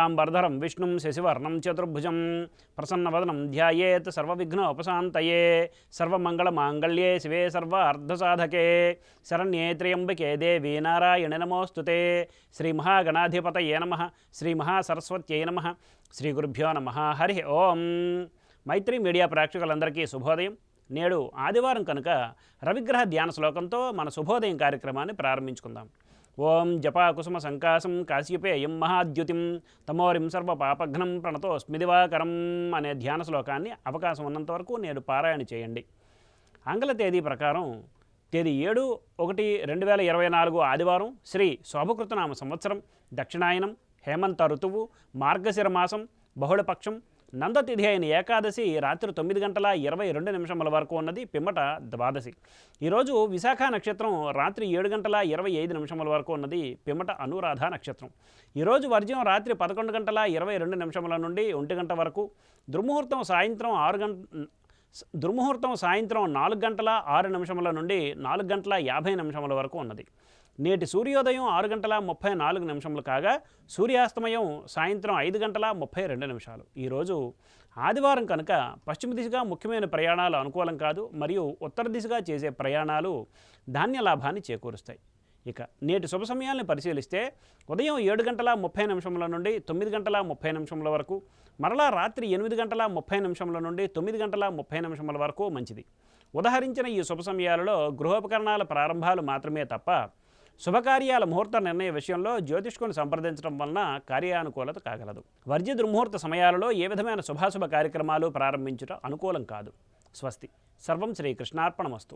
శుక్లాంబరధరం విష్ణుం శశివర్ణం చతుర్భుజం ప్రసన్నవదనం ధ్యాయేత్ సర్వవిఘ్నోపశాంతయే సర్వమంగళమాంగళ్యే శివే సర్వార్ధసాధకే శరణ్యే త్ర్యంబకే దేవీ నారాయణి నమోస్తుతే శ్రీమహాగణాధిపతయే నమః శ్రీమహాసరస్వత్యై నమః శ్రీగురుభ్యో నమః హరి ఓం. మైత్రి మీడియా ప్రేక్షకులందరికీ శుభోదయం. నేడు ఆదివారం కనుక రవిగ్రహ ధ్యాన శ్లోకంతో మన శుభోదయం కార్యక్రమాన్ని ప్రారంభించుకుందాం. ఓం జపాకుసుమ సంకాసం కాశ్యపేయం మహాద్యుతిం తమోరిం సర్వపాపఘ్నం ప్రణతోస్మి దివాకరం అనే ధ్యాన శ్లోకాన్ని అవకాశం ఉన్నంత వరకు నేడు పారాయణ చేయండి. ఆంగ్ల తేదీ ప్రకారం తేదీ 7/1/2024 ఆదివారం, శ్రీ శోభకృతనామ సంవత్సరం, దక్షిణాయనం, హేమంత ఋతువు, మార్గశిర మాసం, బహుళపక్షం, నందతిథి అయిన ఏకాదశి రాత్రి 9:22 వరకు ఉన్నది, పిమ్మట ద్వాదశి. ఈరోజు విశాఖ నక్షత్రం రాత్రి 7:25 వరకు ఉన్నది, పిమ్మట అనురాధ నక్షత్రం. ఈరోజు వర్జ్యం రాత్రి 11:22 నుండి 1 గంట వరకు, దుర్ముహూర్తం సాయంత్రం 4:06 నుండి 4:50 వరకు ఉన్నది. నేటి సూర్యోదయం 6:34 కాగా సూర్యాస్తమయం సాయంత్రం 5:32. ఈరోజు ఆదివారం కనుక పశ్చిమ దిశగా ముఖ్యమైన ప్రయాణాలు అనుకూలం కాదు, మరియు ఉత్తర దిశగా చేసే ప్రయాణాలు ధాన్య లాభాన్ని చేకూరుస్తాయి. ఇక నేటి శుభ సమయాలను పరిశీలిస్తే ఉదయం 7:30 నుండి 9:30 వరకు, మరలా రాత్రి 8:30 నుండి 9:30 వరకు మంచిది. ఉదహరించిన ఈ శుభ సమయాలలో గృహోపకరణాల ప్రారంభాలు మాత్రమే తప్ప శుభకార్యాల ముహూర్త నిర్ణయ విషయంలో జ్యోతిష్కుని సంప్రదించడం వలన కార్యానుకూలత కాగలదు. వర్జ్య దుర్ముహూర్త సమయాలలో ఏ విధమైన శుభాశుభ కార్యక్రమాలు ప్రారంభించడం అనుకూలం కాదు. స్వస్తి. సర్వం శ్రీకృష్ణార్పణమస్తు.